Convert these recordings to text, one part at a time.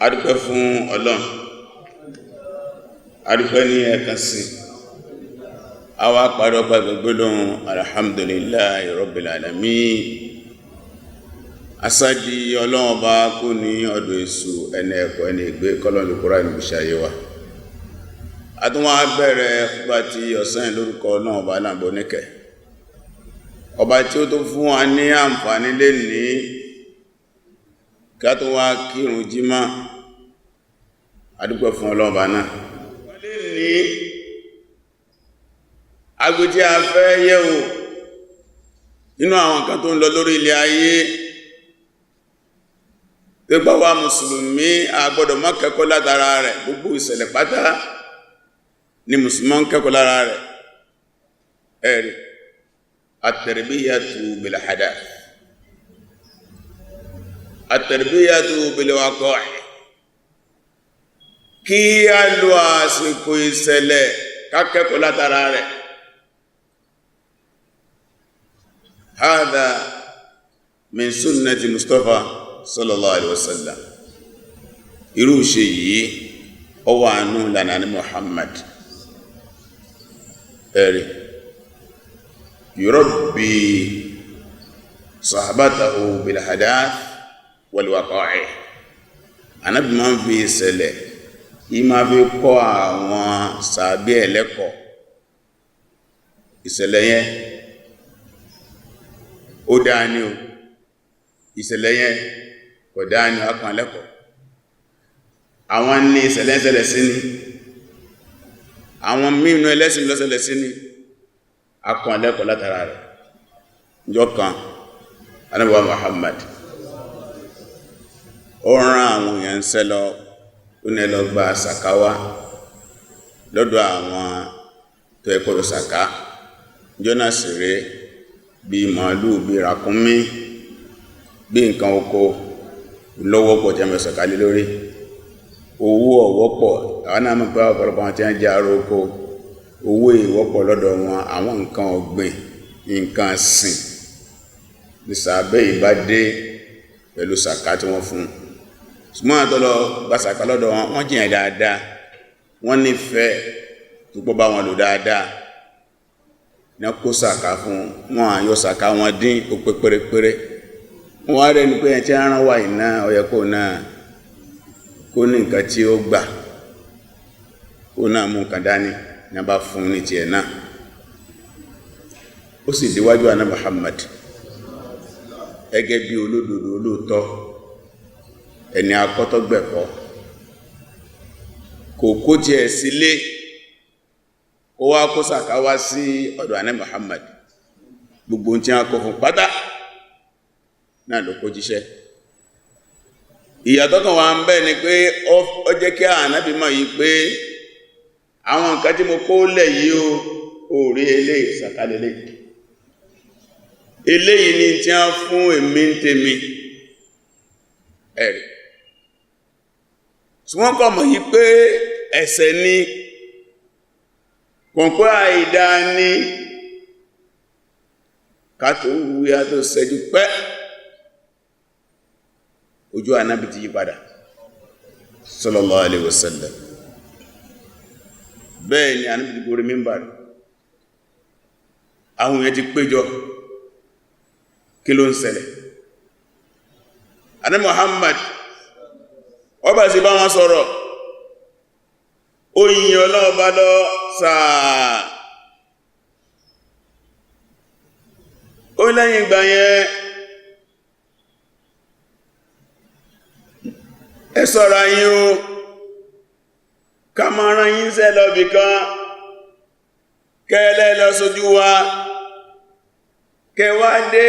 adúpẹ́ fún Ọlọ́run, adúpẹ́ ní ẹ̀kan sí àwa parí ọpẹ́ gbogbolóhùn alhamdulillahi rabbil alamin. Asájí Ọlọ́run bá kú ní ọdún èṣù ẹni ẹ̀kọ́ ẹni ìgbé kọlọ́nù kúrò ní ìṣàyẹ wa. Àtúnwà bẹ̀rẹ̀ fúgbà tí ọ̀sán lórúkọ Ọlọ́run bá láàbò níkẹ̀, ọba tí ó tó fún wa ní àǹfààní lè ní ká tó wá kírun jímá. Adúpẹ́ fún Ọlọ́run bá náà lè ní agbètí a fẹ́ yẹ̀wò nínú àwọn nǹkan tó ń lọ lórí ilẹ̀ ayé tó gbà wá mùsùlùmí a gbọ́dọ̀ má kẹ́kọ̀ọ́ látara rẹ̀. Gbogbo ìṣẹ̀lẹ̀ pátá ni mùsùlùmí ń kẹ́kọ̀ọ́ lára rẹ̀. ẹ̀rì at-tarbiyatu bil hadath, at-tarbiyatu bil waqi', kí a lo àsìkò ìṣẹ̀lẹ̀ ká kẹ́kọ̀ọ́ látara rẹ̀. هذا من سنة مصطفى صلى الله عليه وسلم. irú ṣe yìí ó wà nínú ìlànà ní Muhammad. ẹ̀rí yurabbi sahabatahu bil hadath wal waqa'i'. Ànábì máa ń fi ìṣẹ̀lẹ̀ yìí máa fi kọ́ àwọn sàábé ẹlẹ́kọ̀ọ́. ìṣẹ̀lẹ̀ yẹn ó dáa ní o, ìṣẹ̀lẹ̀ yẹn kò dáa ní akàn lẹ́kọ̀ọ́. àwọn ní ìṣẹ̀lẹ̀ ṣẹlẹ̀ sí ni, àwọn mínú ẹlẹ́sìn lọ́sẹ̀lẹ̀ sí ni, akàn lẹ́kọ̀ọ́ látara rẹ̀. ìjọ kan Ànábì wa Muhammad ó rán àwọn èèyàn ń sẹ́ lọ, ó ní lọ gba sàkáwá lọ́dọ̀ àwọn tó ẹkọ́ lọ sàká. jọ́nà sì rèé bí màálù, bí ràkúnmí, bí nǹkan oko lọ́wọ́pọ̀ tí a mẹ́sàn kálé lórí. owó ọ̀wọ́pọ̀, àwọn náà mọ̀ pé ọ̀pọ̀lọpọ̀ wọn tí wọ́n jẹ́ ará oko, owó ìwọ́pọ̀ lọ́dọ̀ wọn. àwọn nǹkan ọ̀gbìn, nǹkan sìn ní sàbẹ́ ìbádé pẹ̀lú sàká tí wọ́n fún. ṣùgbọ́n àtọ́lọ gba sàká lọ́dọ̀ wọn, wọ́n jìyàn dáadáa, wọ́n nífẹ̀ẹ́ tó pọ̀ bá wọn lò dáadáa ní kó sàká fún wọn. àyọ sàká wọn dín ó pé pérépéré. wọ́n rẹ̀ ní pé ẹ̀ tí a rán wà iná ọyẹ kó náà kó ní nǹkan tí ó gbà, kó náà mú nǹkan dání ní a bá fún ní tiẹ̀ náà. ó sì díwájú àná Muhammad gẹ́gẹ́ bí olódodo olóòtọ́, ẹni akọ́tọ́gbẹ̀kọ́, kò kó tiẹ̀ sílé ó wá kó sàká wá sí ọ̀dọ̀ àná Muhammad. gbogbo tí a kọ fún pátá náà ló kó jíṣẹ́. ìyàtọ̀ kan wà ń bẹ ni pé ó jẹ́ kí Ànábì mọ̀ yìí pé àwọn nǹkan tí mo kó lẹ̀ yìí ó rí eléyìí sàká lélẹ̀, eléyìí ni tí a fún èmi ń tèmi. ẹ̀rì tí wọ́n kọ̀ mọ̀ yìí pé ẹ̀ṣẹ̀ ni, kọ̀ǹkọ́ àìdá ní kátó wúyá tó ṣẹ́jú pẹ́ ojú Ànábì ti yí padà sallallahu alaihi wasallam. bẹ́ẹ̀ ni Ànábì ti gorí mímbàrí, àwọn èèyàn ti péjọ, kí ló ń ṣẹlẹ̀? Ànábì Muhammad ó bá sí bá wọn sọ̀rọ̀, ó yìn Ọlọ́run bá lọ sáà. ó lẹ́yìn ìgbà yẹn ẹ ṣọ́ra yín o, ká máa rán yín sẹ́ lọ bì kan kẹ́lẹ́ lọ sójú wa, kẹwàá dé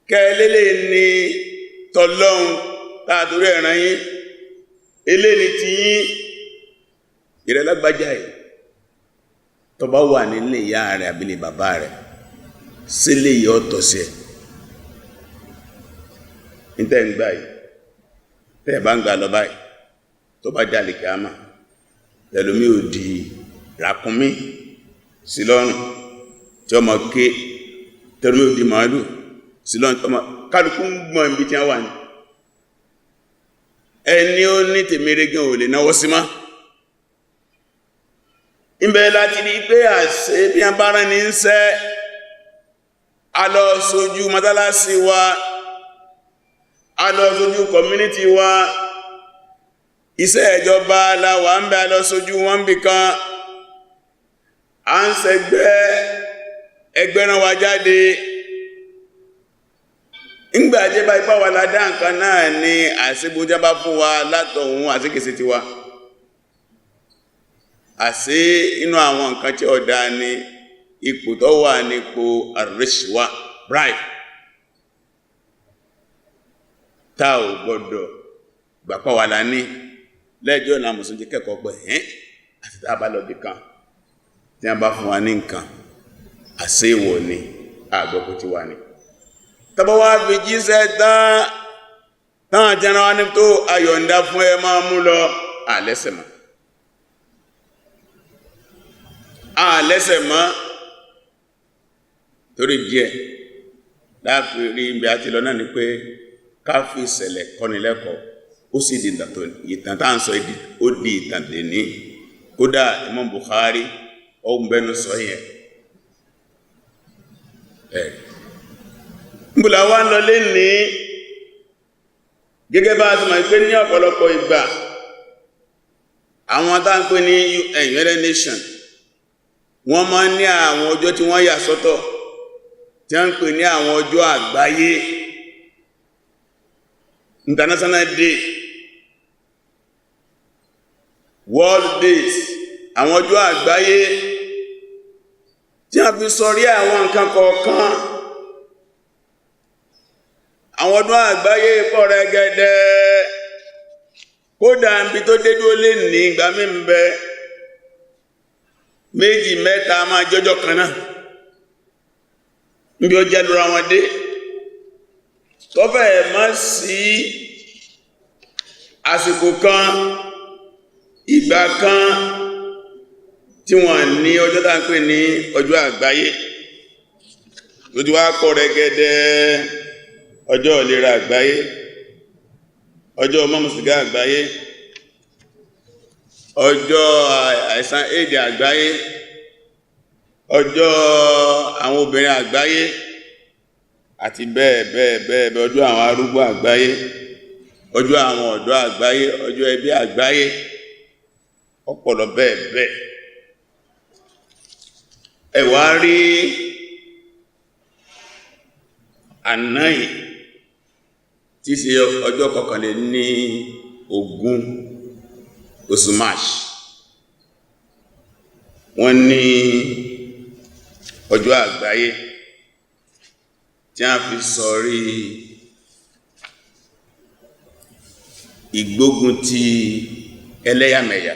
kẹ́lẹ́lẹ́ ní tọ́lọ́un tààtúrí ẹ̀ràn yín, ilé ni ti yín. ìrẹ́lágbájá yìí tó bá wà nílé ìyá rẹ̀ àbílẹ̀ bàbá rẹ̀ sílé yìí ọ̀tọ̀ sí ẹ̀. nítẹ́ ń gbà yìí, tẹ́ bá ń gbà lọ báyìí, tó bá jáde kíámà ẹlòmí ò di ràkúnmí sí lọ́rùn tí ọmọ ké, tẹ́lòmí ò di màálù sí lọ́rùn tí ọmọ kálukú ń gbọ́n ibi tí wọ́n wà ní. ẹni ó ní tèmèrè gan ò lè náwó sí mọ́. ìbẹ̀ láti rí pé àṣẹ bí a bá rán ní ń sẹ́ a lọ sójú mọ́sálásí wa, a lọ sójú community wa, iṣẹ́ ìjọba láwà ń bẹ a lọ sójú wọn bì kan, a ń ẹgbẹ́ rán wa jáde. ńgbà jẹ́ bá ipá wa ládá nǹkan náà ni àṣígbójábá fún wa látọ̀hún àṣíkèsí ti wa. àṣí inú àwọn nǹkan tí ọ̀dá ni ipò tó wà nípò àríṣíwá bribe tá ò gbọdọ̀ gbàpá wà lání lẹ́jọ́ ìlànà mùsùlùmí kẹ́kọ̀ọ́ pẹ̀ àti tá a bá lọ bí kan tí a bá fún wa ní nǹkan àṣí ìwọ̀ ni àgbọ̀kú ti wà ní tàbá wá fi jíṣẹ́ tán àjẹ́ran wá ní tó ayọ̀ǹda fún ẹ máa mú lọ àlẹ́sẹ̀ mọ́ torí díẹ̀ láàfin rí ibi àti lọ náà ni pé ká fi ìṣẹ̀lẹ̀ kọ́nilẹ́kọ̀ọ́ ó sì di ìtàn tá à ń sọ ó di ìtàn lè ní kódà Imam Bukhari ó ń bẹnu sọ yẹn mbùlà wá ń lọ lé ní gẹ́gẹ́ bá a ti mọ̀ pé ní ọ̀pọ̀lọpọ̀ ìgbà àwọn tá ń pè ní United Nations wọ́n máa ń ní àwọn ọjọ́ tí wọ́n yà sọ́tọ̀ tí wọ́n ń pè ní àwọn ọjọ́ àgbáyé International Day, World Days, àwọn ọjọ́ àgbáyé tí wọ́n fi sọrí àwọn nǹkan kọ̀ọ̀kan. àwọn ọdún àgbáyé pọ̀ rẹ̀gẹ̀dẹ̀ kódà níbi tó dé dúró lè ní ìgbà mí ń bẹ méjì mẹ́ta máa jọjọ́ kan náà níbi ó jẹ́ lóra wọn dé tọ́fẹ́ má sí àsìkò kan ìgbà kan tí wọ́n ní ọjọ́ tá ń pè ní ọjọ́ àgbáyé lójú wá kọ́ rẹ̀gẹ̀dẹ̀ ọjọ́ ìlera àgbáyé, ọjọ́ mọ́mùsígá àgbáyé, ọjọ́ àìsàn éèdì àgbáyé, ọjọ́ àwọn obìnrin àgbáyé àti bẹ́ẹ̀ bẹ́ẹ̀ bẹ́ẹ̀ bẹ́ẹ̀, ọjọ́ àwọn arúgbó àgbáyé, ọjọ́ àwọn ọ̀dọ́ àgbáyé, ọjọ́ ẹbí àgbáyé, ọ̀pọ̀lọ bẹ́ẹ̀ bẹ́ẹ̀. ẹ wá rí àná yìí tí ṣe ọjọ́ kọkànlélógún oṣù March, wọ́n ní ọjọ́ àgbáyé tí a fi sọrí ìgbógun ti ẹlẹ́yàmẹ̀yà,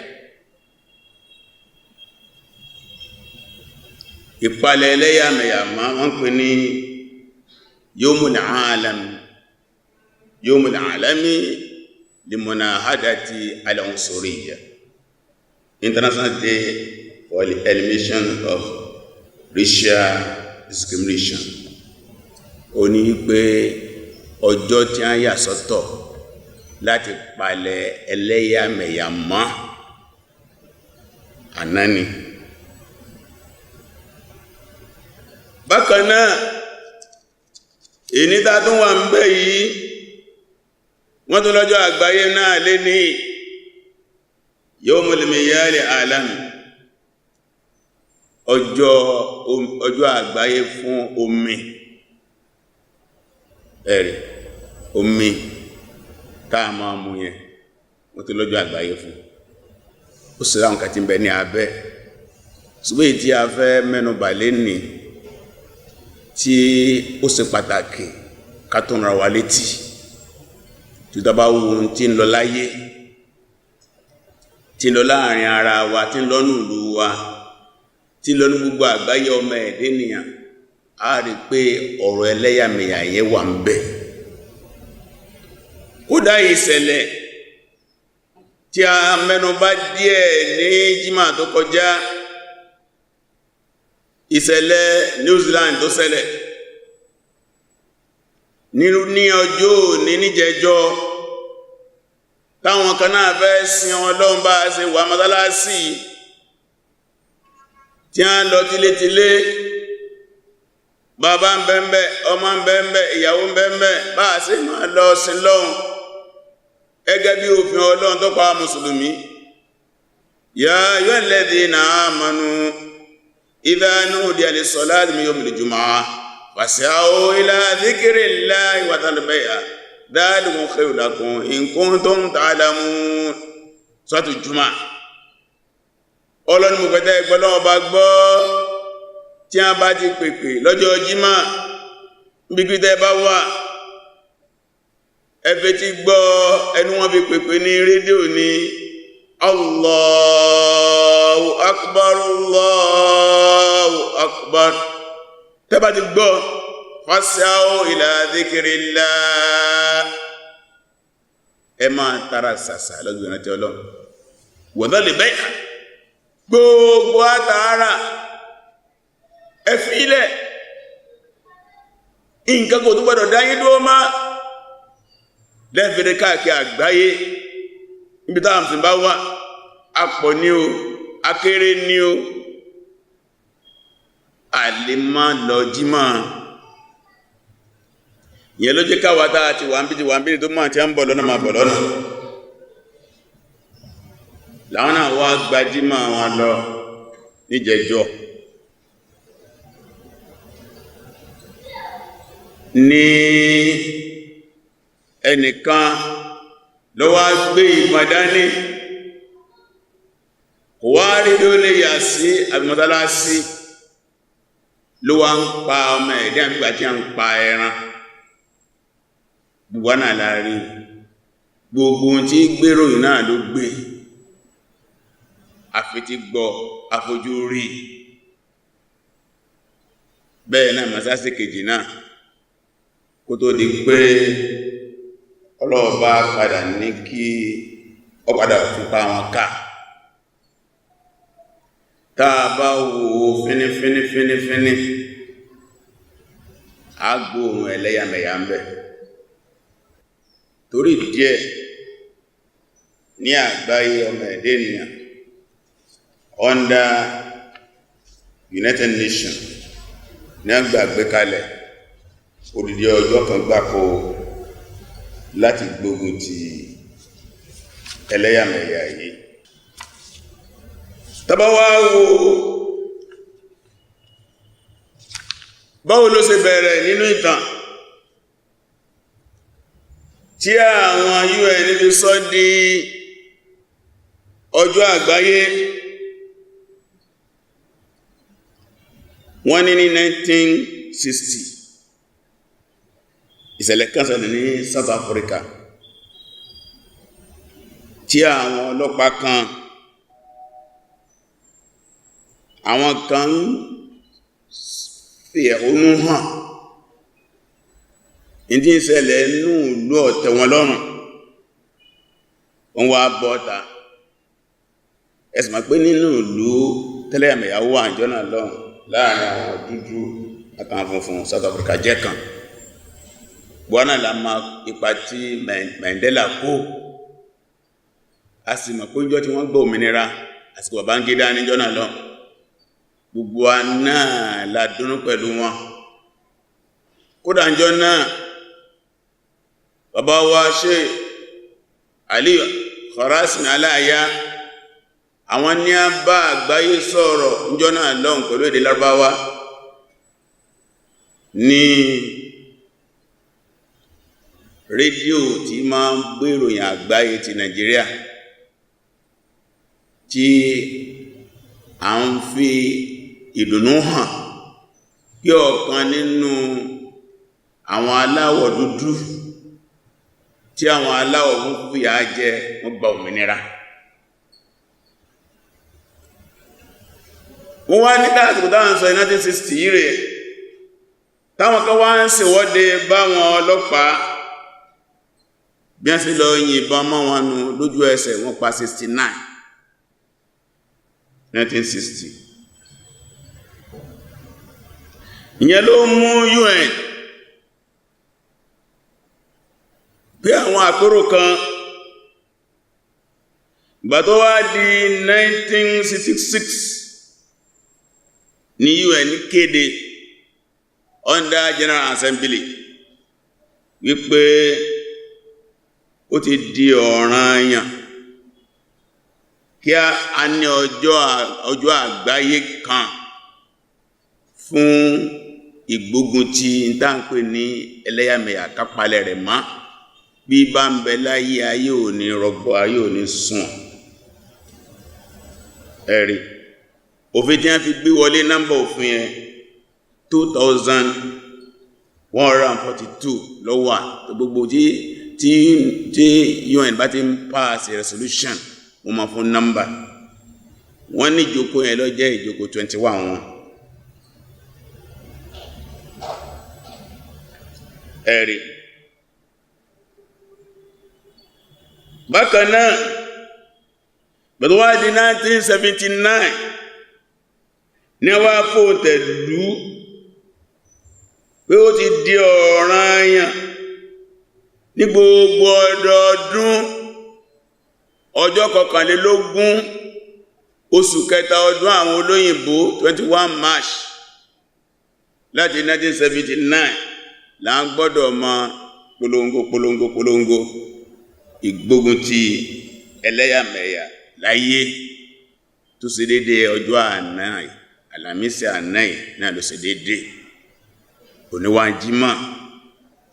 ìpalẹ̀ ẹlẹ́yàmẹ̀yà máa wọ́n pè ní Yawmul Alami limunahadati al-unsuriyya, International Day for the Elimination of Racial Discrimination. Ó ní pé ọjọ́ tí a yà sọ́tọ̀ láti palẹ̀ ẹlẹ́yàmẹ̀yà mọ́ àná ni. Bákan náà ìníta tó wà ń bẹ yìí wọ́n tó lọ́jọ́ àgbáyé náà lé ní Yawmul Miyal Alami, ọjọ́ àgbáyé fún omi. ẹ̀rì omi táà máa mú yẹn wọ́n tó lọ́jọ́ àgbáyé fún. ó sì ráhùn kàtí ń bẹ ní abẹ́ ṣùgbọ́n èyí tí a fẹ́ mẹ́nubà lé ní tí ó ṣe pàtàkì ká tó rán wa létí tí ó dábá ohun tí ń lọ láyé, tí ń lọ láàrin ara wa, tí ń lọ ní ìlú wa, tí ń lọ ní gbogbo àgbáyé ọmọ ẹ̀dẹ́ ènìyàn, a rí pé ọ̀rọ̀ ẹlẹ́yàmẹ̀yà yẹn wà ń bẹ. kódà ìṣẹ̀lẹ̀ tí a mẹ́nubà díẹ̀ ní jímà tó kọjá, ìṣẹ̀lẹ̀ New Zealand tó ṣẹlẹ̀ ní ọjọ́ níjẹjọ́, táwọn kan náà fẹ́ sin Ọlọ́run bá ṣe wà mọ́sálásí tí a ń lọ tílétílé, bàbá ń bẹ́ẹ̀bẹ́, ọmọ ń bẹ́ẹ̀bẹ́, ìyàwó ń bẹ́ẹ̀bẹ́, bá ṣe máa lọ sí lọ́hun gẹ́gẹ́ bí òfin Ọlọ́run tó pa mùsùlùmí. Ya ayyuhal ladhina amanu idha nudiya lis-salati min yawmil jumu'ah fas'aw ila dhikrillahi wa dharul bay'a dhalikum khayrun lakum in kuntum ta'lamun. Suratul Jumu'ah. Ọlọ́run mo pẹ̀tẹ́ ìgbọ́lọ́wọ́ bá gbọ́ tí a bá ti pèpè lọ́jọ́ Jímọ̀ níbi tẹ́ bá wà, ẹfẹ́ ti gbọ́ ẹnu wọn fi pèpè ní rédíò ní Allahu Akbar, Allahu Akbar. Tẹ́ bá ti gbọ́ fas'aw ila dhikrillah, ẹ máa tara sàsà lọ́gbọ̀n ìrántí Ọlọ́run. Wa dharul bay'a, gbogbo àtàrà ẹ̀fílẹ̀ nǹkan kò tó gbọ́dọ̀ dáyé dúró má lẹ́fẹ̀ẹ́ káàkiri àgbáyé níbi táwọn tí bá wà, apọ̀ ní o, akéré ní o, àlèmá lọ jímọ̀. Ìyẹn ló jẹ́ káwà táà ti wà ń bí tó máa tí a ń bọ̀ lọ́nà máa bọ̀ lọ́nà, láwọn náà wá gbajímọ̀ wọn lọ níjẹjọ́ ní ẹnìkan ló wá gbé ìpàdání kò wá rí ló lè yà sí àbímọ́tálásí ló wá ń pa ọmọ ẹ̀dẹ́ àbígbà tí a ń pa ẹran. Gbogbo náà láàrin gbogbo tí gbèrò náà ló gbé, àfití gbọ́, àfojú rí. Bẹ́ẹ̀ náà masásí kejì náà kó tó di pé ọlọ́ọ̀bá padà ní kí ọ padà fúnpa wọn ká. Táa bá wo fínífínífínífíní àgbò ohun ẹlẹ́yàmẹ̀yà ń bẹ. Torí díẹ̀ ní àgbáyé ọmọ ẹ̀dẹ́ ènìyàn under United Nations ní àgbàgbé kalẹ̀ odidi ọjọ́ kan gbáko láti gbógun ti ẹlẹ́yàmẹ̀yà yìí. Tàbá wá wo báwo ló ṣe bẹ̀rẹ̀ nínú ìtàn tí àwọn UN fi sọ di ọjọ́ àgbáyé. Wọ́n ní 1960 ìṣẹ̀lẹ̀ kan ṣẹlẹ̀ ní South Africa tí àwọn ọlọ́pàá kan fi ẹ̀hónú hàn ìdí ìṣẹ̀lẹ̀ inú ìlú ọ̀tẹ̀ wọn lọ́rùn. Wọ́n wá bọ́ta ẹ̀sùn pé nínú ìlú tẹ́lẹ̀yàmẹ̀yà wà àjọ náà lọ́rùn láàrin àwọn dúdú àtàwọn funfun. South Africa jẹ́ kan. Buwana la ma ipa tí Mandela kó, a sì mọ̀ pé ìjọ tí wọ́n gbọ́ òmìnira àsìkò Babangida níjọ́ náà lọ, gbogbo wa náà la dúnú pẹ̀lú wọn. Kódà níjọ́ náà bàbá wa Sheikh Ali Kharasmi Aláàyá, àwọn ní a bá àgbáyé sọ̀rọ̀ níjọ́ náà lọ́hùn pẹ̀lú èdè Lárúbáwá ní rédíò tí máa ń gbé ìròyìn àgbáyé ti Nàìjíríà, tí a ń fi ìdùnnú hàn kí ọ̀kan nínú àwọn aláwọ̀ dúdú tí àwọn aláwọ̀ funfun fìyà jẹ wọ́n gba òmìnira. Wọ́n wá ní káàkiri táwọn sọ 1960 rẹ̀ táwọn kan wá ń ṣèwọ́de báwọn ọlọ́pàá bí wọ́n sì lọ yìnbọn mọ́ wọn nù lójú ẹsẹ̀. Wọ́n pa 69 1960. Ìyẹn ló mú UN pé àwọn àpérò kan ìgbà tó wá di 1966 ní UN kéde under General Assembly wípé ó ti di ọ̀ranyàn kí a ní ọjọ́ àgbáyé kan fún ìgbógun ti ìtànpé ní ẹlẹ́yàmẹ̀yà kápalẹ̀ rẹ̀ mọ́ bí bá ń bẹ láyé ayé ò ní rọgbọ ayé ò ní sùn ẹ̀rí òfin tí a fi gbé wọlé nọ́mbà òfin ẹ̀ 2142 ló wà tó gbogbo tí UN bá ti ń pass resolution wọ́n máa fún nọ́mbà wọ́n ní ìjókòó yẹn ló jẹ́ ìjókòó 21 wọn ẹ̀rí bákan náà pẹ̀lú wá di 1979 ní wá fòǹtẹ̀lú pé ó ti di ọ̀ranyàn ní gbogbo ọdọọdún ọjọ́ 21 oṣù kẹta ọdún àwọn olóyìnbó 21 March láti 1979 là ń gbọ́dọ̀ mọ polongo ìgbógun ti ẹlẹ́yàmẹ̀yà láyé tó ṣe dédé ọjọ́ àná àlàmísì àná náà ló ṣe dédé oníwà jímọ̀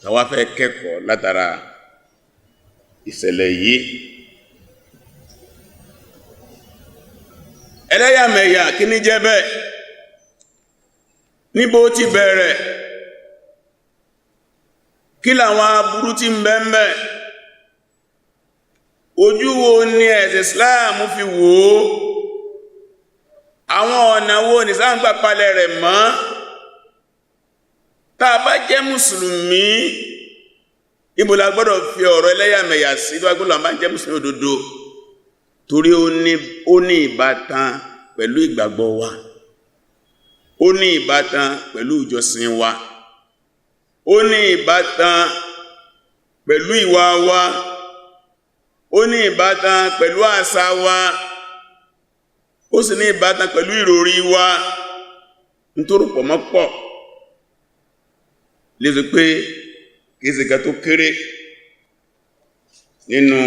tàwa fẹ́ kẹ́kọ̀ọ́ látara ìṣẹ̀lẹ̀ yìí ẹlẹ́yàmẹ̀yà kí ní jẹ́ bẹ́ẹ̀ níbo ti bẹ̀rẹ̀ kí làwọn aburú tí ń bẹ ńbẹ̀ ojú wo ni ẹ̀sìn Islam fi wò ó àwọn ọ̀nà wo ni Islam gbà palẹ̀ rẹ̀ mọ́ tá a bá jẹ́ mùsùlùmí ibo la gbọ́dọ̀ fi ọ̀rọ̀ ẹlẹ́yàmẹ̀yà sí lọ́gbọ́dọ̀ bá jẹ́ mùsùlùmí òdodo torí ó ní ìbátan pẹ̀lú ìgbàgbọ́ wa ó ní ìbátan pẹ̀lú ìjọsìn wa ó ní ìbátan pẹ̀lú ìwà wa ó ní ìbátan pẹ̀lú àṣà wa ó sì ní ìbátan pẹ̀lú ìròrí wa nítorí pọ̀ mọ́ pọ̀ lè sọ pé kìí ṣe kan tó kéré nínú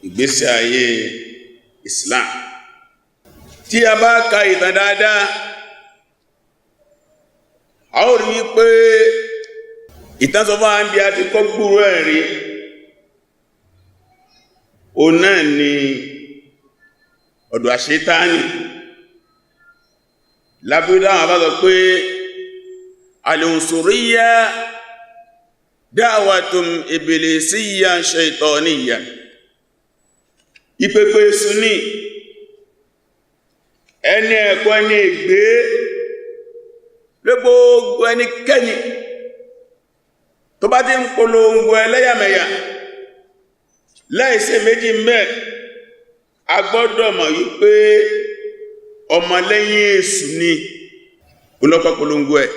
ìgbésí ayé Islam tí a bá ka ìtàn dáadáa a ó rí pé ìtàn sọ fún àbí a ti kọ́ gbúrú ẹ̀rí o náà ni ọ̀dọ̀ àṣetáni lábúdá àwọn bá sọ pé al-unsuriyya da'watun iblisiyya shaytaniyya ìpèpè Sunni ẹni ẹ̀kọ́ ẹni ègbé lé gbogbo ẹnikẹ́ni tó bá ti ń polongo ẹlẹ́yàmẹ̀yà láìsí méjì mẹ́ a gbọ́dọ̀ mọ̀ wípé ọmọlẹ́yìn Èṣù ni olókọ́ polongo ẹ̀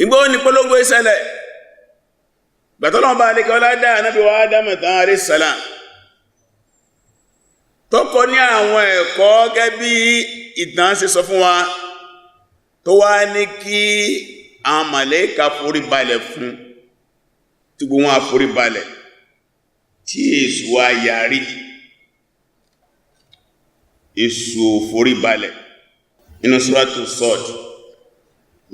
ìgbó ní polongo ìṣẹ̀lẹ̀ gbàtọ́lọ́wọ́ bá alẹ́kẹ́ ọládá Ànábì wa Ádámù tán alayhi salam tó kọ́ ní àwọn ẹ̀kọ́ gẹ́bí ìtàn ṣe sọ fún wa tó wá ní kí àwọn màlẹ́kà forí balẹ̀ fún tí gbogbo wọn forí balẹ̀ tí Èṣù wá yarí Èṣù forí balẹ̀ nínú Suratu Sad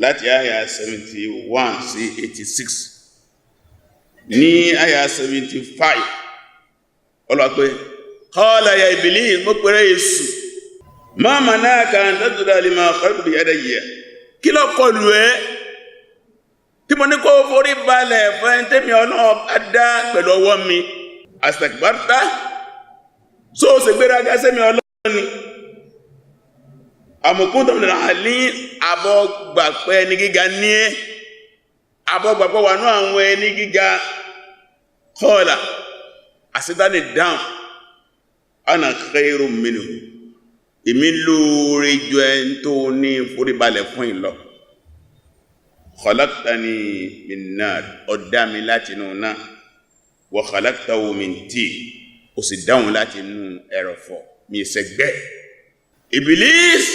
láti àyà 71 sí 86 ní àyà 75 ọlọ́pẹ́ qala ya Iblis mo pẹ̀rẹ̀ Èṣù ma manaka an tasjuda lima khalaqtu bi yadayya kí ló kọlù ẹ́ tí mo ní kó forí balẹ̀ fún tẹ́mi Ọlọ́run dá pẹ̀lú ọwọ́ mi astakbarta so ṣe gbéraga sẹ́mi Ọlọ́run ni am kunta minal alin abọ́gbàpẹ́ ẹni gíga ní ẹ́ abọ́gbàpẹ́ wà ní àwọn ẹni gíga qala àṣítánì down ana khairum minhu èmi lóore jù ẹn tó ní foríbalẹ̀ fún ìlọ khalaqtani min nar ọ̀dá mi láti inú náà wa khalaqtahu min tin ó sì dáhùn láti inú ẹrọ̀fọ̀ mi ìsẹ̀gbẹ́. Ìbílísì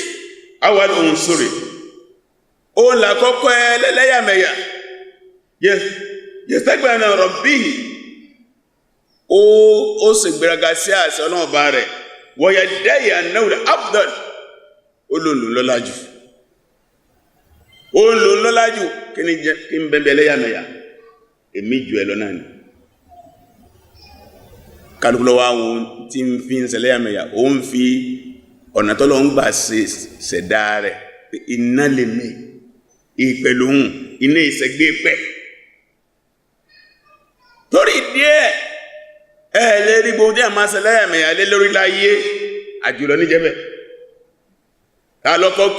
awal unsuri ó làkọ́kọ́ ẹlẹ́yàmẹ̀yà yẹ̀sẹ̀gbẹ̀rẹ̀ rọ̀bí ó sì gbéraga sí àṣẹ Ọlọ́run bá rẹ̀ wọ́yẹ̀ dẹ́yà náà afdal ó lòlò lọ́lájú kí n bẹ̀bẹ̀ ẹlẹ́yàmẹ̀yà èmi jù ẹ lọ náà ni kálùkùlọ́wà wọn tí ń fi ń ṣẹlẹ́yàmẹ̀yà ó ń fi ọ̀nà tọ́lọ ń gbà ṣẹ̀dá rẹ̀ iná lè mí ìpẹ̀lóhùn iná ìṣẹ́gbé pẹ̀ torí díẹ̀ lè rí gbogbo díẹ̀ máa ṣẹlẹ́yàmẹ̀yà lé lórí láyé àjùlọ ní jẹ́bẹ̀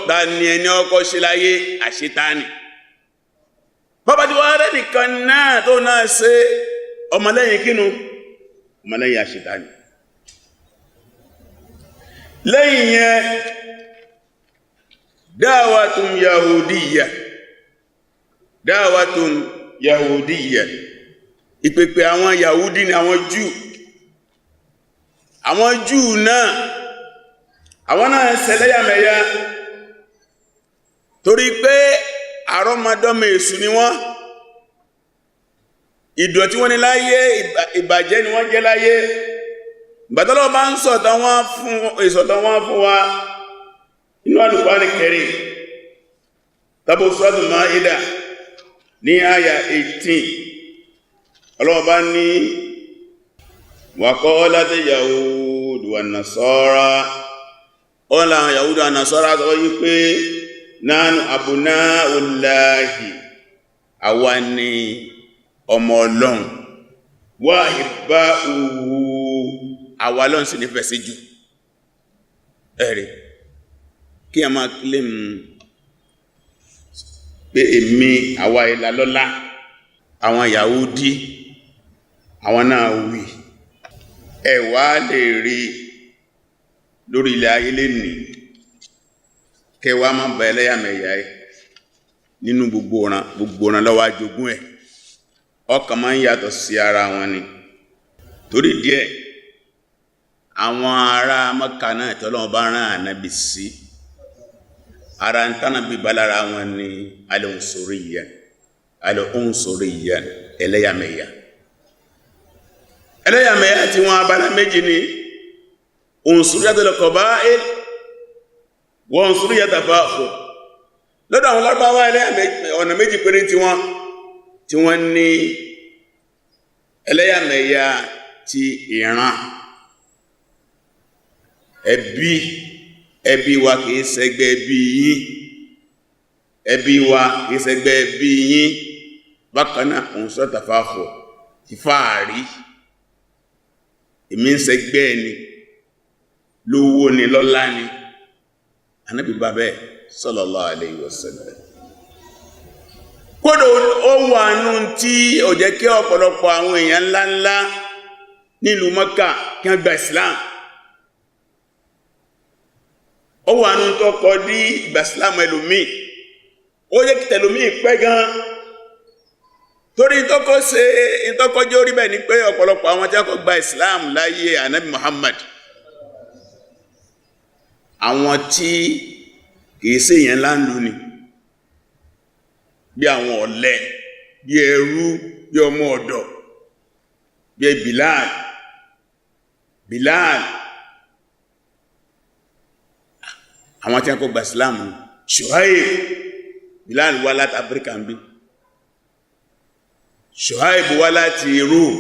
ta ni ẹni ọkọ̀ ṣe láyé àṣetáni bọ́bá tí wọ́n rẹ̀ nìkan náà tó náà ṣe ọmọlẹ́yìn kínú ọmọlẹ́yìn àṣetáni lẹ́yìn yẹn dáwàtún yahudiyya ìpèpè àwọn yahudi ni àwọn Júù náà àwọn náà ṣẹlẹ́yàmẹ̀yà torí pé àrọ́mọdọ́mọ èṣù ni wọ́n ìdọ̀tí wọ́n ní láyé ìbàjẹ́ ni wọ́n jẹ́ láyé gbàtọ́lọ́ bá ń sọ̀tọ̀ wọn fún wa inú Al-Qur'an Karim tàbí Suratul Maida ní àyà 18 Ọlọ́hun bá ní wa qalati yahudu wan nasara ọlá yahudu wan nasara sọ yí pé nánú abunaullahi àwa ni ọmọ Ọlọ́run wa hibba'uhu àwa lọ́n sí nífẹ̀ẹ́ sí jù ẹ̀rẹ̀ kí a máa claim pé èmi àwa ìlà lọ́lá àwọn Yahudi àwọn náà wí ẹ̀wà lè rí lórí ilẹ̀ ayé lè ní kẹwàá máa bá ẹlẹ́yàmẹ̀yà nínú gbogbo ọ̀ràn lọ́wọ́ àjogún ẹ̀ ọkàn máa ń yàtọ̀ sí ara wọn ni torí díẹ̀ àwọn ará Mẹ́kà náà tọ́lọ́wọ́ bá rán ànábì sí ara ń tánàbí balára wọn ni al-unsuriyya ẹlẹ́yàmẹ̀yà tí wọ́n abala méjì ni unsuriyyatul qaba'il wa unsuriyyatul tafakhur lọ́dọ̀ àwọn Lárúbáwá ẹlẹ́yàmẹ̀yà ọ̀nà méjì péré tí wọ́n ní ẹlẹ́yàmẹ̀yà ti ìran ẹbí wa kìí ṣẹgbẹ́ ẹbí yín ẹbí wa kìí ṣẹgbẹ́ ẹbí yín bákanáà òun sọ tàfàfọ̀ ti fàárí èmi ń ṣẹgbẹ́ ẹni lówó ni lọ́lá ni Ànábì bàbẹ́ sallallahu alayhi wa sallam kódò ó wà nù tí ó jẹ́ kí ọ̀pọ̀lọpọ̀ àwọn èèyàn ńláńlá nílùú Mẹ́kà kí wọ́n gba Islam ó wà nù tó kọ dí ìgbà Islam ẹlòmíì ó yẹ kí tẹlòmíì pẹ́ gan torí ìtọ́kọ́ jẹ́ orí bẹ́ẹ̀ ni pé ọ̀pọ̀lọpọ̀ àwọn tí wọ́n gba Islam láyé Ànábì Muhammad àwọn tí kìí ṣe èèyàn láńlú ni bí àwọn ọ̀lẹ bí ẹrú bí ọmọ ọ̀dọ̀ bí Bilal àwọn tí wọ́n kó gba Islam Shuaib Bilal wá láti Áfíríkà ń bí Shuaib wá láti Rome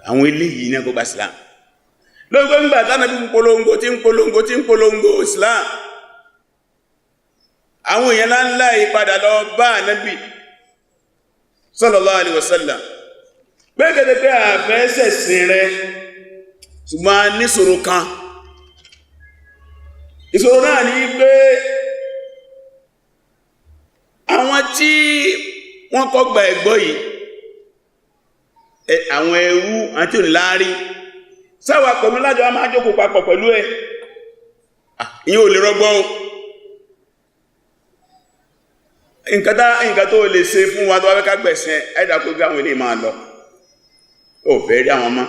àwọn eléyìí ní kó gba Islam lọ́gbọ́n nígbà tánàbí ń polongo Islam àwọn èèyàn láńlá ìpadà lọ bá Ànábì sallallahu alaihi wasallam gbẹ́gẹ́dẹ́ pé àfẹ́ ṣẹ̀sìn rẹ̀ ṣùgbọ́n níṣòro kan ìṣòro náà ní pé àwọn tí wọ́n kọ́ gba ẹ̀gbọ́ yìí àwọn ẹrú àti òníláárí sáwà pẹ̀lú lájọ́ a máa jókòó papọ̀ pẹ̀lú ẹ̀ ìyẹn ò lè rọgbọ́ nǹkan tó lè ṣe fún wa tó wá fẹ́ ká gbẹ̀sẹ̀ ẹ̀dà kó gbé àwọn ilé máa lọ ó fẹ́ rí àwọn ọmọ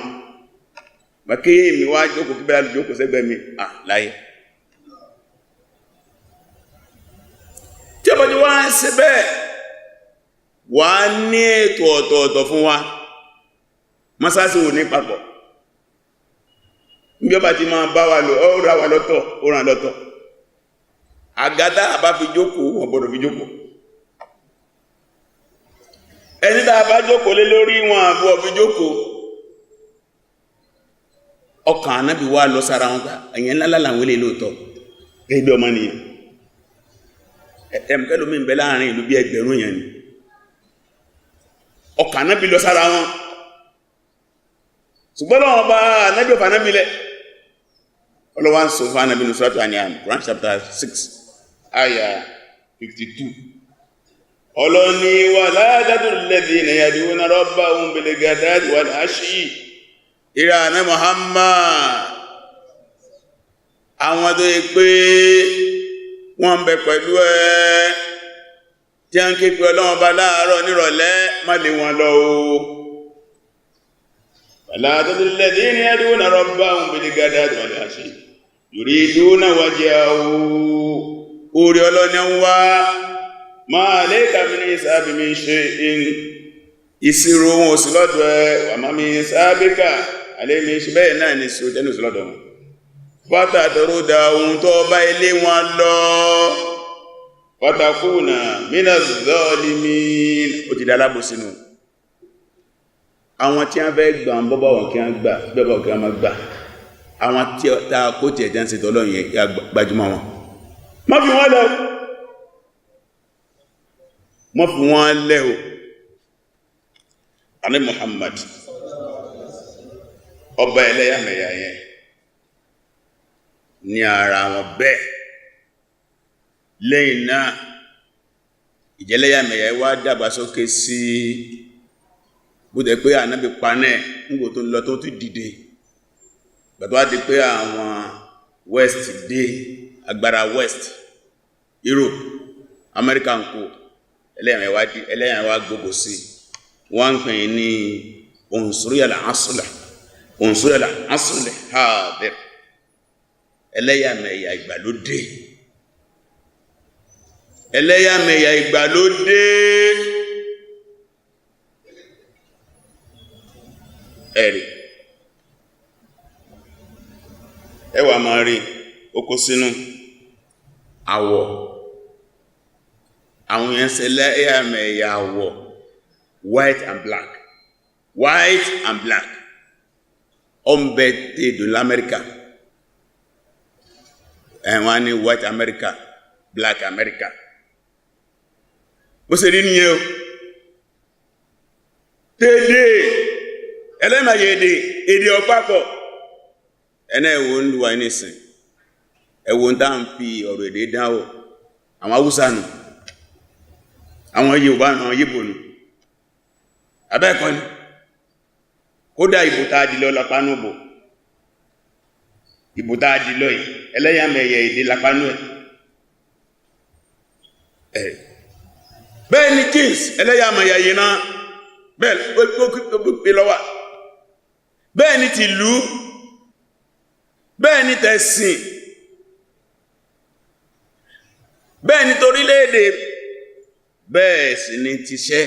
ma kí èmi wá jókòó kí bẹ́ẹ̀ jókòó sẹ́gbẹ́ mi láyé tí ó bọ́jú wá ń ṣe bẹ́ẹ̀ wà ní ètò ọ̀tọ̀ọ̀tọ̀ fún wa mọ́sásí ò ní papọ̀ bí ó bá ti máa bá wa lò ó rà wà lọ́tọ̀ ó ràn lọ́tọ̀ àgádá àbá fi jókòó wọ́n gbọ́dọ̀ fi jókòó ẹni tá a bá jókòó lé lórí wọn àbúọ̀ fi jókòó ọkàn Ànábì wá lọ sára wọn gbà ẹ̀yẹn ńlá làwọn ilé lóòótọ́ gẹ́gẹ́ bí ọmọ nìyàn ẹ̀mkẹ́lómi ń bẹ láàrin ìlú bí ẹgbẹ̀rún yẹn ni ọkàn Ànábì lọ sára wọn ṣùgbọ́n lọ́wọ́ bá Ànábì ọ̀fà Ànábì lẹ̀ ọlọ́wà ń sọ fún Ànábì ní Suratu An'am Quran chapter 6 ayah 52 ọlọ́ni wà ládádùn lẹ́dí ní yad'una rabbahum bil ghadati wal ashi ìrànà Muhammad àwọn tó yí pé wọ́n bẹ pẹ̀lú ẹ tí a ń ké pé Ọlọ́run bá láàárọ̀ nírọ̀lẹ́ má lè wọn lọ o ládádùn lẹ́dí ní yad'una rabbahum bil ghadati wal ashi yuriduna wajhahu orí ọlọ́ni wá máa lè kàmí ní ìsáàbí mi ṣe in ìṣirò wọn ò sí lọ́dọ̀ ẹ wà máa mi sáàbíkà alẹ́ mi ṣe bẹ́ẹ̀ náà ní ṣe jẹ́nù sí lọ́dọ̀ wọn pátá tọrọ da ohun tó bá ilé wọn lọ pátákùnà mínà zọ́ọ̀lìmí ó ti dá lábò sínú àwọn tí a fẹ́ gbà ń bọ́bọ̀ wọn kí a gbà bẹ́bọ̀ kí a máa gbà àwọn tí a kó tí ẹ̀jẹ́ ń ṣe tọ́lọ́ yẹn gbajúmọ̀ wọn má fi wọ́n lọ mọ́ fi wọ́n lẹ́ o àní Muhammad ọba ẹlẹ́yàmẹ̀yà yẹn ní ara wọn bẹ́ẹ̀ lẹ́yìn náà ìjẹ́lẹ́yàmẹ̀yà wá dàgbàsókè sí bóde pé Ànábì panẹ́ ńgbò tó lọ tó tún dìde gbàtọ́ wá di pé àwọn West dé agbára West Europe America ń kó ẹlẹ́yàn wá gbogbo sí wọ́n ń pè ní unsuriyal asli hadir ẹlẹ́yàmẹ̀yà ìgbàlódé ẹ̀rì ẹwà máa rí okó sínú àwọ̀ àwọn yẹn ṣe ẹlẹ́yàmẹ̀yà àwọ̀ white and black ọmọbẹ tèdò l'Amẹ́ríkà ẹ̀wọ̀n ní white America black America bó ṣe rí níyẹn o tèdè ẹlẹ́màyẹ èdè ọ̀pápọ̀ ẹ̀nà ẹ̀wọ̀n ń lùwà nísìn ẹ̀wọ̀n tá ń fi ọ̀rọ̀ èdè dáwọ̀ àwọn Haúsá nù àwọn Yorùbá nù àwọn Yíbò nù abẹ́ẹ̀kọ́ ni kódà ìbòtà àdìlọ lápánúbò ìbòtà àdìlọ yìí ẹlẹ́yàmẹ̀yẹ èdè lápánú ẹ̀ bẹ́ẹ̀ ni jeans ẹlẹ́yàmẹ̀yẹ yìí náà bẹ́ẹ̀ gbogbo lọ́wà bẹ́ẹ̀ ni tìlú bẹ́ẹ̀ ni tẹ̀sìn bẹ́ẹ̀ ni torílẹ̀-èdè bẹ́ẹ̀ sì ni tiṣẹ́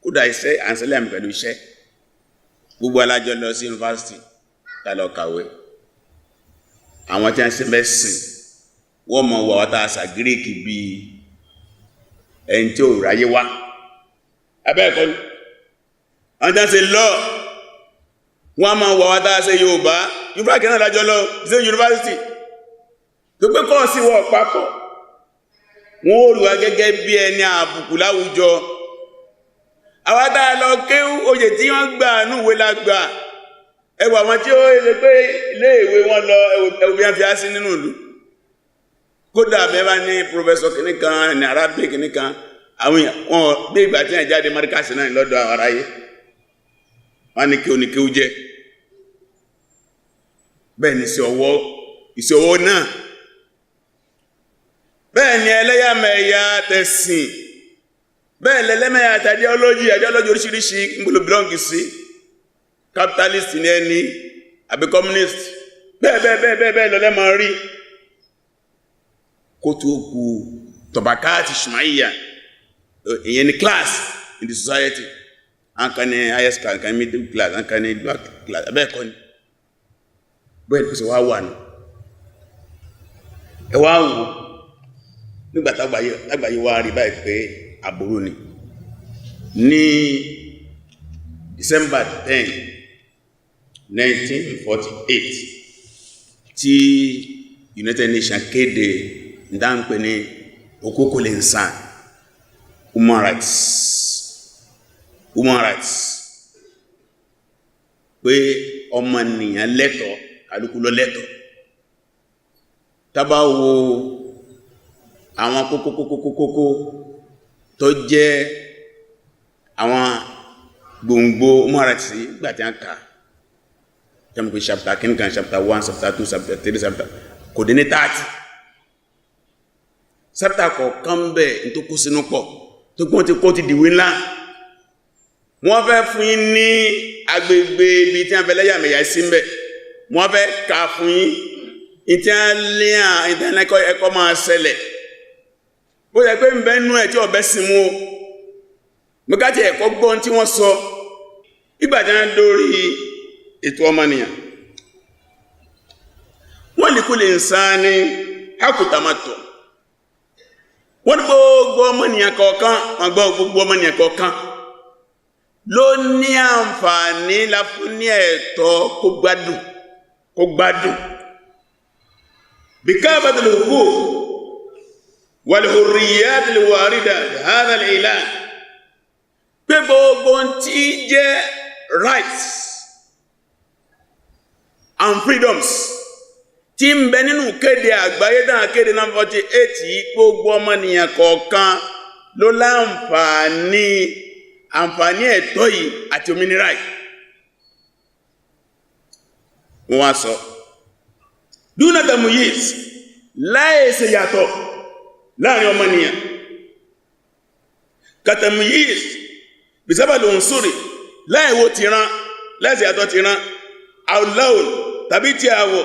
kódà iṣẹ́ àǹsẹ́lẹ̀ àmì pẹ̀lú iṣẹ́ gbogbo alájọ lọ sí yunifásitì tàlọ kàwé àwọn tí a ń ṣe mẹ́sìn wọ́n mọ̀ wà wátà àṣà gíríkì bí ẹni tí ó ráyé wá abẹ́ẹ̀kọ́ ni àwọn tí a ń ṣe lọ wọ́n mọ̀ wà wátà àṣà Yorùbá yunifásitì náà lájọ lọ sí yunifásitì tó pé kọ́ sí wọ́n papọ̀ wọ́n ó rí wa gẹ́gẹ́ bí ẹni àbùkù láwùjọ àwọn tá lọ kéwú oyè tí wọ́n gbà núwé lágbà ẹwà wọn tí ó lè pé iléèwé wọn lọ ẹwù bí wọ́n fi á sí nínú ìlú kódà mẹ́bá ní professor kìnníkan ní Arabic kìnníkan àwọn wọn bí ìgbà tí wọ́n jáde marikasi náà lọ́dọ̀ àwọn aráyé wọ́n ní kí o ní kí o jẹ́ bẹ́ẹ̀ ni ìṣòwò náà bẹ́ẹ̀ ni ẹlẹ́yàmẹ̀yà tẹ̀sìn bẹ́ẹ̀ lẹ́lẹ́mẹ̀yà àti ideology oríṣiríṣi ń gbọ́lò belong sí capitalist ní ẹni àbí communist bẹ́ẹ̀ lọ́lẹ́ máa rí kó tó kú tọ̀bàkáàtì ṣùmáyíyà ìyẹn ni class in the society ankan ní highest class ankan ní middle class ankan ní lower class abẹ́ẹ̀kọ́ ni bẹ́ẹ̀ ni kò sí wá wà ní ẹwà wò nígbàtàgbàyí wá rí báyìí pé àbúrú ni ní December 10 1948 tí United Nations kéde ìdáǹpẹ́ ní okókòlè nsàn human rights pé ọmọnìyàn lẹ́tọ̀ọ́ kálukú ló lẹ́tọ̀ọ́ tábà wo àwọn kókókókókókó tó jẹ́ àwọn gbòǹgbò human rights gbàtí a kà jẹ́mù pé chapter kìnnìkan chapter 1 chapter 2 chapter 3 chapter kò dé ní 30 chapter kọ̀ọ̀kan bẹ̀ tó kó sínú pọ̀ tó gbọ́n ti kó ti dìwé ńlá wọ́n fẹ́ fún yín ní agbègbè ibi tí a fẹ́ lẹ́yàmẹ̀yà sí mẹ́ wọ́n fẹ́ kà fún yín ìtí a lé ìtẹ́nẹ́kọ́ ẹ̀kọ́ máa ṣẹlẹ̀ bó yẹ pé ń bẹ́ nú ẹ̀ tí ọ̀bẹ́ sí mú o mọ́kájí ẹ̀kọ́ gbọ́n tí wọ́n sọ ìgbàjá lórí ètò ọmọnìyàn wọ́n ní kú lè ń sáà ní hakùtàmátọ̀ wọ́n ní gbogbo ọmọnìyàn kọ̀ọ̀kan wọ́n gbọ́ gbogbo ọmọnìyàn kọ̀ọ̀kan ló ní àǹfààní láfún ní ẹ̀tọ́ kó gbádùn بكافة الحقوق والحريات الواردة هذا الإعلان pé gbogbo tí jẹ́ rights and freedoms tí ń bẹ nínú kéde àgbáyé dáa kéde náà 48 gbogbo ọmọnìyàn kọ̀ọ̀kan ló láǹfààní ẹ̀tọ́ yìí àti òmìnira yìí wọ́n wá sọ dúnà tamyiz láìsẹ̀ yàtọ̀ láàrin ọmọnìyàn katamyiz bisabal unsuri láìwò tìran láìsẹ̀ yàtọ̀ tìran aulaun tàbí tí àwọ̀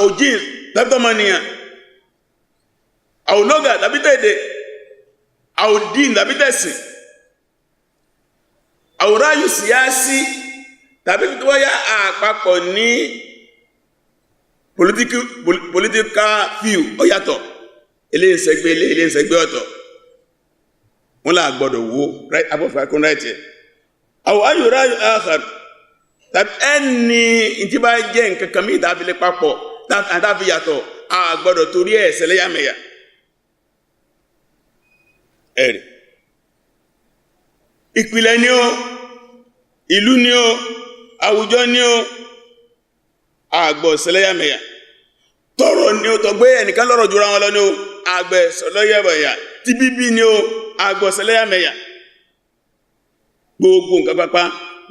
òjìn tàbí ọmọnìyàn àwòlọ́gà tàbí tẹ́ẹ̀dẹ̀ àwòdín tàbí tẹ̀sìn àwòráyù síyásí tàbí tó wáyá àpapọ̀ ní political view ó yàtọ̀ eléyìnsẹ̀gbẹ́ ọ̀tọ̀ wọ́n là gbọ́dọ̀ wo abọ́fàkún right ẹ̀ àwọn ayòráyò ààkàr tàbí ẹni tí bá jẹ́ nǹkan kan mí ìdáfilé papọ̀ tàbí yàtọ̀ a gbọ́dọ̀ torí ẹ̀ ṣẹlẹ́yàmẹ̀yà ẹ̀rì ìpìlẹ̀ ni ó ìlú ni ó àwùjọ ní ó àgbọ̀ ṣẹlẹ́yàmẹ̀yà tọ́rọ̀ ní ó tọ́gbé ẹnìkan lọ́rọ̀ jùra wọn lọ ní ó àgbẹ̀ ṣẹlẹ́yàmẹ̀yà tí bíbí ní ó àgbọ̀ ṣẹlẹ́yàmẹ̀yà gbogbo nǹkan pápá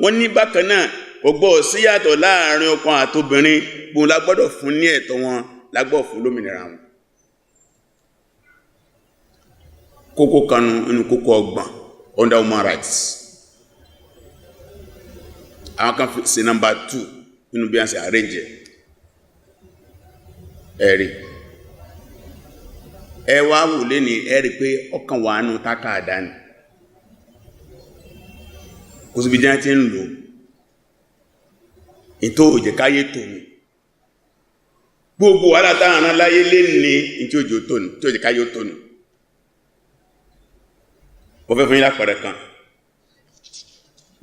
wọ́n ní bákan náà ọgbọ́ síyàtọ̀ láàrin ọkàn àtobìnrin gbogbo lágbọ́dọ̀ fún ní ẹ̀tọ́ wọn lágbọ́ fún lómìnira wọn kókó kanu inú kókó ọgbọ̀n under human rights àwọn kan sí number 2 nínú bí a ṣe arrange ẹ̀rí ẹwà wùlé ní ẹ̀rí pé ọkàn wà nù tákàdá ni kò sí bí jẹ́ tí ń lò ìtò òjè káyé tòní gbogbo alátàrà láyé lè ní tí òjè káyé tòní ó fẹ́ fún yín lápẹẹrẹ kan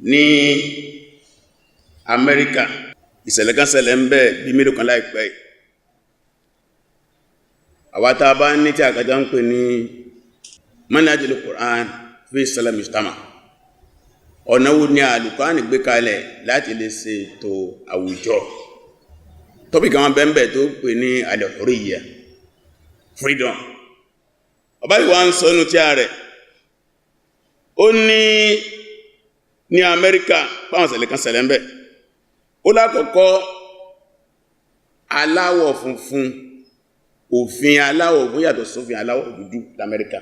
ní Amẹ́ríkà ìṣẹ̀lẹ̀ kan ṣẹlẹ̀ ń bẹ bí mélòó kan láìpẹ́ àwátá bá ní tí àkàjá ń pè ní manhajul Qur'an fi Islam mujtama ọ̀nà wo ni Al-Qur'an gbé kalẹ̀ láti lè ṣe ètò àwùjọ tọ́pìkì àwọn bẹ́ẹ̀bẹ̀ tó pè ní al-hurriya freedom ọba ìwà ń sọ́nù tí a rẹ̀ ó ní Amẹ́ríkà báwọn ṣẹlẹ̀ kan ṣẹlẹ̀ ń bẹ ó lákọ̀ọ́kọ́ aláwọ̀ funfun òfin aláwọ̀ fún yàtọ̀ sófin aláwọ̀ dúdú l'Amẹ́ríkà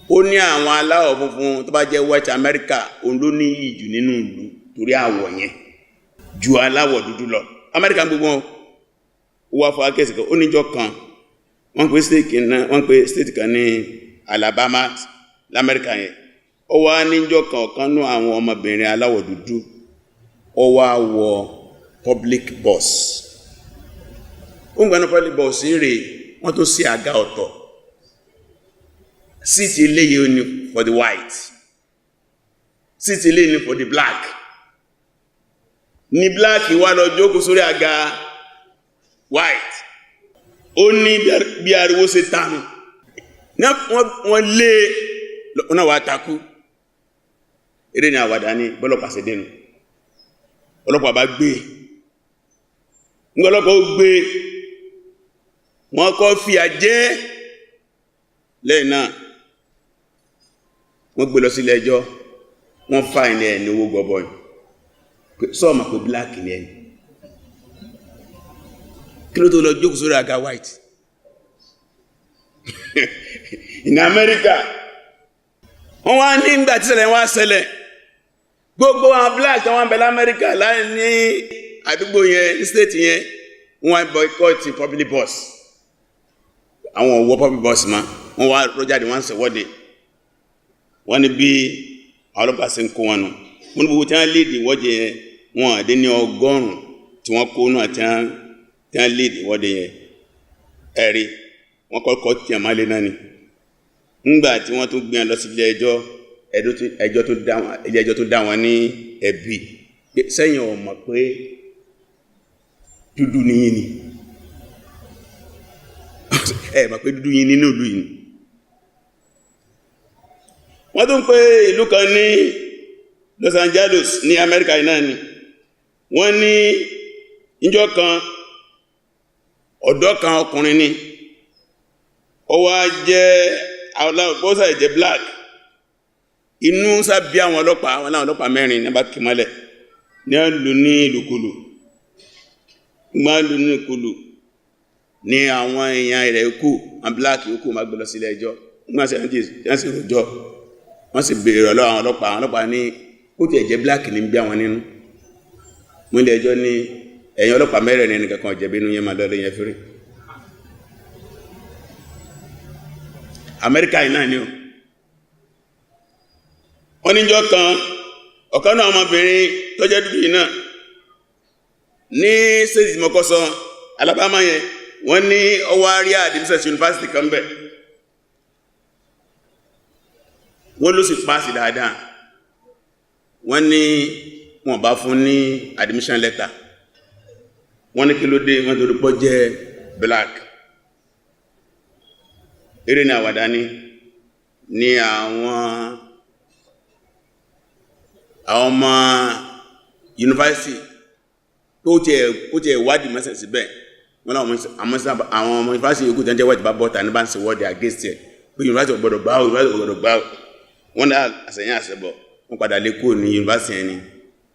ó ní àwọn aláwọ̀ funfun tó bá jẹ́ white America òun ló ní ìjù nínú ìlú torí àwọ̀ yẹn ju aláwọ̀ dúdú lọ. America gbogbo wọn ó wá fún akẹ́sì kan ó níjọ́ kan wọ́n pe state kan ní Alabama l'Amẹ́ríkà yẹn. Ó wá níjọ́ kan ọ̀kan nú àwọn ọmọbìnrin aláwọ̀ dúdú ó wá wọ public bus. Ó ń gbaná public bus rè wọ́n tó sí àga ọ̀tọ̀. Seat eléyìí ni for the white, seat eléyìí ni for the black. Ní black wá lọ jókòó sórí àga white. Ó ní bí ariwo ṣe tanu. Wọ́n lé ọ̀nà wà takú. Eré ni àwàdà ní bọ́lọ́pàá ṣe dénú. Ọlọ́pàá bá gbé. Ọlọ́pàá ó gbé. Wọ́n kọ́ fi àjẹ́ lẹ́yìn náà. Wọ́n gbé lọ sí ilé ẹjọ́. Wọ́n fáìn ẹ̀ ní owó gọbọi. Sọ́ọ̀mà pé black ni ẹni. Kí ló tó lọ jókòó sórí àga white? In America, wọ́n wá ní ìgbà tí ṣẹlẹ̀ wá ṣẹlẹ̀. Gbogbo àwọn black tó wọ́n bẹ l'Amẹ́ríkà láì ní àdúgbò yẹn, ní state yẹn, wọ́n boycott public bus. Àwọn òwò public bus ma, wọ́n wá rọ́jáde wọ́n ṣèwọ́de. Wọ́n ní bí àwọn ọlọ́pàá ṣe ń kó wọn nù. Wọ́n ní gbogbo tí wọ́n léèdì ìwọ́de yẹn, wọ́n àdé ní 100 tí wọ́n kó náà tí wọ́n léèdì ìwọ́de yẹn. Ẹ̀rí, wọ́n kọ́kọ́ tí a máa lé náà ni. Ńgbà tí wọ́n tún gbé lọ sí ilé ẹjọ́, ilé ẹjọ́ tó dá wọn ní ẹ̀bi. Sẹ́yìn ò mọ̀ pé dúdú ni yín ni. Ẹ mọ̀ pé dúdú yín nínú ìlú yìí. Wọ́n tún pé ìlú kan ní Los Angeles ní Amẹ́ríkà náà ni. Wọ́n ní ìjọ kan ọ̀dọ́ kan ọkùnrin ni. Ó wá jẹ́ aláwọ̀bọ́sà ìjẹ́ black. Inú sábí àwọn ọlọ́pàá mẹ́rin ní bá kí mọ́lẹ̀ ní ọlù ní ìlúkulù. Gbá lù ní ìlúkulù ní àwọn èèyàn rẹ̀ kú, àwọn black yóò máa gbé lọ sí ilé ẹjọ́. Wọ́n sì rojọ́. Wọ́n sì bèèrè ọlọ́ àwọn ọlọ́pàá ní ó ti ẹ̀jẹ̀ black ní bí àwọn nínú. Mú ilé ẹjọ́ ní ẹ̀yin ọlọ́pàá mẹ́rin ní kankan jẹ̀bi inú yẹn máa lọ́lọ́ yẹn fírí. Amẹ́ríkà yìí náà ni o. Wọ́n níjọ́ kan ọ̀kan náà ọmọbìnrin tó jẹ́ dúdú yìí náà ní state mọ́kọ́sọ Alabama yẹn wọ́n ní ọwọ́ àríyá Admissions University kan bẹ̀. Wọ́n ló sì pass dáadáa. Wọ́n ní wọ́n bá fún ní admission letter. Wọ́n ní kí ló dé wọ́n tó rí pọ́ jẹ́ black. Eré ní àwàdá ní àwọn ọmọ yunifásitì tó tẹ́ wádìí mẹ́sẹ̀ síbẹ̀. Wọ́n láwọn ọmọ yunifásitì yóò kú tẹ́ wádìí bá bọ́ta ní bá ń ṣe wọ́dí against ẹ̀ pé yunifásitì ọgbọ̀dọ̀ gbáwò. Wọ́n dá àṣẹyìn àṣẹbọ̀ wọ́n padà lé kúrò ní yunifásitì ẹni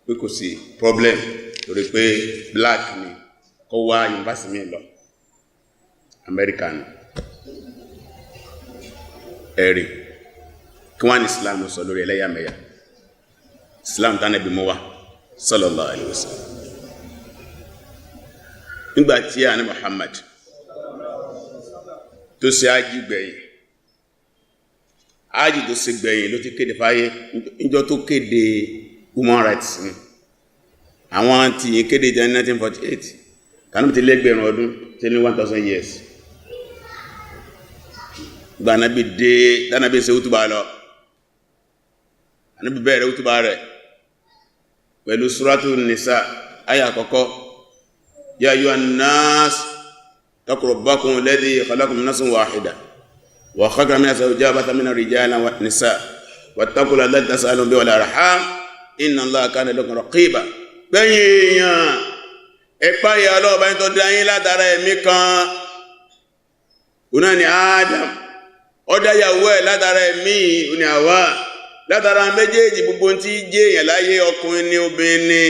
pé kò sí problem torí pé black ni kó wá yunifásitì mi lọ Amẹ́ríkà ni. Ẹ̀rí kí wọ́n ní Islam sọ lórí ẹlẹ́yàmẹ̀yà. Islam tánàbí mọ́ wá sallallahu alaihi wasallam. Nígbàtí àní Muhammad tó ṣe ájì gbẹ̀yìn, ájì tó ṣe gbẹ̀yìn ló ti kéde fáyé níjọ́ tó kéde human rights ni. Àwọn tí yìí kéde jẹ́ 1948 kanú ti lẹ́gbẹ̀rún ọdún tí ní 1000 years. Gba Ànábì dé tánàbí ṣe útùbà lọ. Ànábì bẹ̀rẹ̀ útùbà rẹ̀ pẹ̀lú Suratu Nisa àyá àkọ́kọ́. Ya ayyuhan nas اتقوا ربكم الذي خلقكم من نفس واحدة وخلق منها زوجها وبث منها رجالا ونساء واتقوا الله الذي تسألون به والأرحام إن الله كان لكم رقيبا. Gbẹ̀yìn ẹ̀páyà ọlọ́ọ̀bá ní tó dá yín látara ẹ̀mí kan ọ̀nà ni Adam ó dá ìyàwó ẹ̀ látara ẹ̀mí ní Hawa látara méjèèjì gbogbo tí jẹ́ èèyàn láyé ọkùnrin ní obìnrin ní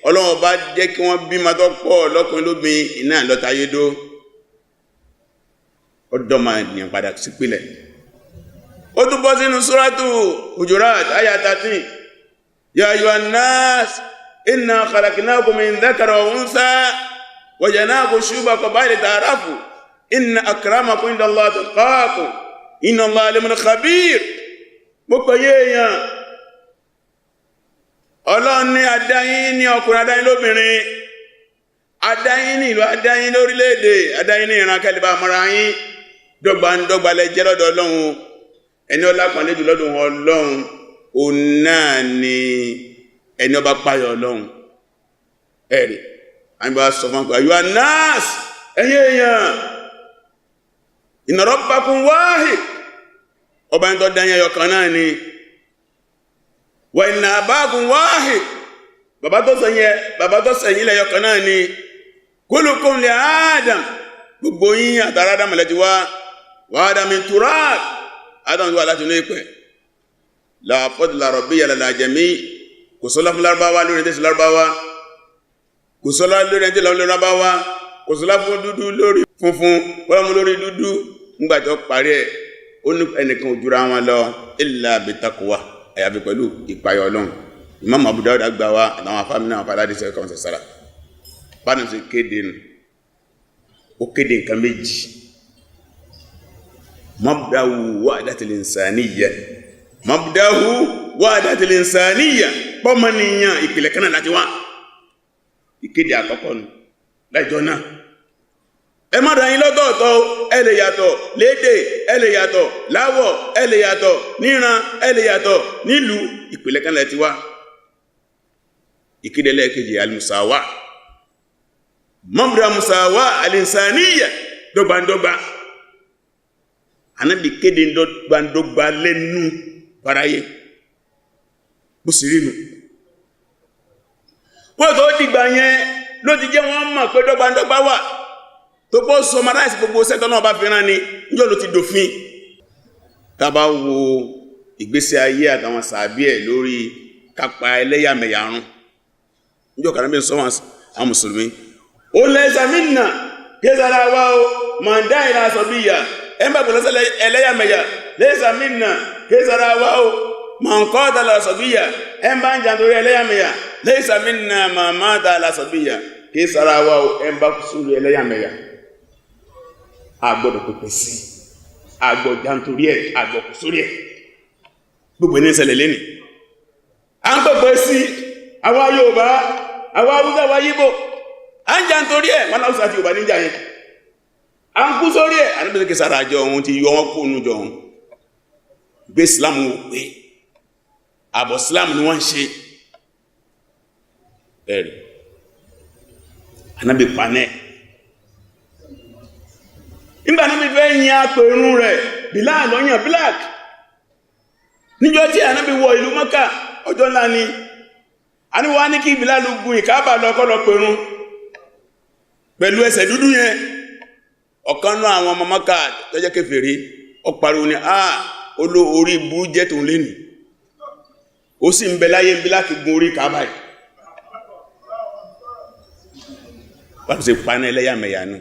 Ọlọ́run bá jẹ́ kí wọ́n bímọ tó pọ̀ lọ́kùnrin lóbìnrin iná lọ́tayédó ọdọ́ máa ènìyàn padà sípìlẹ̀ ó tún bọ́ sínú suratu Hujurat aya 13 ya ayyuhan nas inna khalaqnakum min dhakarin wa untha wa ja'alnakum shu'uban wa qaba'ila lita'arafu inna akramakum inda Allahi atqakum inna Allaha alimun khabir. mo pè yéèyàn Ọlọ́run ní adáyín ní ọkùnrin adáyín lóbìnrin adáyín ní ìlú adáyín lórílẹ̀-èdè adáyín ní ìran kẹlẹ̀bà mọ́ra yín dọ́gbandọ́gba lẹ jẹ́ lọ́dọ̀ Ọlọ́run ẹni ọlápàá jù lọ́dọ̀ Ọlọ́run òun náà ni ẹni ọba páyọ̀ Ọlọ́run ẹ̀rì àyíbá sọ fún àgbà yóò náàs ẹ̀yẹ èèyàn inna rabbakum wahid ọba ń tọ́ dáyẹ ọkàn náà ni wa inna abakum wahid bàbá tó sẹ̀yìn lẹ́yọ kan náà ni kullukum li Adam gbogbo yín àtàrà Adam lẹ́ti wá wa Adam min turab Adam wà láti inú ìpẹ̀ la fadla rabbiya ala jami kò sọ́lá fún lárúbáwá lórí ẹ̀dẹ́sì lárúbáwá kò sọ́lá lórí ẹ̀dẹ́ lárúbáwá kò sọ́lá fún dúdú lórí funfun wọ́n mú lórí dúdú ńgbàjọ́ parí ẹ̀ ó ní ẹnìkan òjúra wọn lọ illa bitaqwa àyàfi pẹ̀lú ìpayọ̀ Ọlọ́run. Imam Abu Dawud gbà wá àwọn afáàmì náà fàdádì sẹ́ kan sẹ́sára bánà sí kéde nù ó kéde nǹkan méjì mabdahu wahdatil insaniyya pọ́mọnìyàn ìpìlẹ̀ kanáà láti wá ìkéde àkọ́kọ́ nù láìjọ náà ẹ má dáyín lọ́tọ̀ọ̀tọ̀ ẹ lè yàtọ̀ lédè ẹ lè yàtọ̀ láwọ̀ ẹ lè yàtọ̀ níran ẹ lè yàtọ̀ nílùú ìpìlẹ̀ kanáà láti wá ìkéde lẹ́ẹ̀kejì al-musawa mọ́bùdá musawa al-insaniyya dọ́gbandọ́gba Ànábì kéde dọ́gbandọ́gba lẹ́nu faraye bó sì rí nù wọ́n tó dìgbà yẹn ló ti jẹ́ wọ́n mọ̀ pé dọ́gbandọ́gba wà tó bó sọmaráìsì gbogbo sẹ́tọ́ náà bá fi rán ni níjọ́ ló ti dòfin tá bá wo ìgbésí ayé àtàwọn sàbí ẹ̀ lórí kápá ẹlẹ́yàmẹ̀yà run níjọ́ kàrábí sọ́wọ́n àwọn mùsùlùmí ó lẹ́sà mínà kézàrà wá o mọ̀ndá ìlà sọ̀bíyà ẹmbà pẹ̀lọ́sẹ̀ ẹlẹ́yàmẹ̀yà lẹ́sà mínà kézàrà wá o mọ̀nkọ́ta ìlà sọ̀bíyà ẹmbà ń jàntorí ẹlẹ́yàmẹ̀yà lẹ́sà mínà mọ̀mọ́ta ìlà sọ̀bíyà kézàrà wá o ẹmbà kùsùrù ẹlẹ́yàmẹ̀yà àgbọ̀dọ̀ pẹ̀pẹ̀ sí àgbọ̀ jàntorí ẹ̀ àgbọ̀ kùsùrù ẹ̀ gbogbo ní ìṣẹ̀lẹ̀ lẹ́nì à ń pẹ̀pẹ̀ sí àwa Yorùbá àwa Haúsá àwa Yíbò à ń jà nítorí ẹ̀ wọn láwùsá àti Yorùbá níjà yẹn à ń kú sórí ẹ̀ àníbẹ̀sẹ̀ kẹsàrà àjọ ohun ti yọ wọn kó nù jọ ohun gbé Islam wò pé àbọ̀ Islam ni wọ́n ń ṣe ẹ̀rì Ànábì panẹ́ nígbà Ànábì fẹ́ yin apẹ̀rún rẹ̀ Bilal lọ́yàn black níjọ́ tí Ànábì wọ ìlú Mọ́kà ọjọ́ ńlá ni a ní wá ní kí Bílálù gun ìkáàbà lọ́kọ́lọ́ pẹ̀rún pẹ̀lú ẹsẹ̀ dúdú yẹn ọ̀kan náà àwọn ọmọ Mákà tó jẹ́ kèfèrí ó pariwo ní oló orí burú jẹ́ tó ń lé nì ó sì ń bẹ láyé ń bí láti gun orí ìkáàbà yìí wọ́n sì paná ẹlẹ́yàmẹ̀yà nù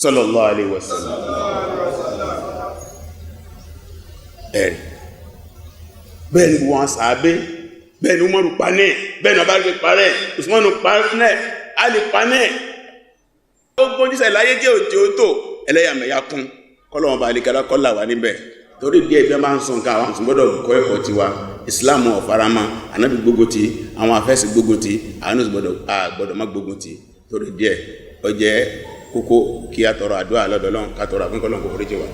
sallallahu alaihi wasallam ẹ̀rì bẹ́ẹ̀ ni wọ́n sàábé bẹ́ẹ̀ ni Umaru panẹ́ bẹ́ẹ̀ ni Abubakar parẹ́ Usmanu panẹ́ Ali panẹ́ ó gbójúsẹ̀ láyé jẹ́ òtí ó tó ẹlẹ́yàmẹ̀yà kún kọ́lọ̀wọ̀n bá alikẹ́lá kọ́là wà níbẹ̀ torí díẹ̀ bí wọ́n bá ń sọ nǹkan àwọn àtúngbọ́dọ̀ kọ́ ẹ̀kọ́ tiwa Ìsìláàmù ọ̀farama Ànábì gbógun ti àwọn afẹ́sì gbógun ti àwọn gbọ́dọ̀ má gbógun ti torí díẹ̀ ó jẹ́ kókó kí a tọrọ àdúrà lọ́dọ̀ Ọlọ́run ká tọrọ àfúnkọ́lọ́n kò foríjì wa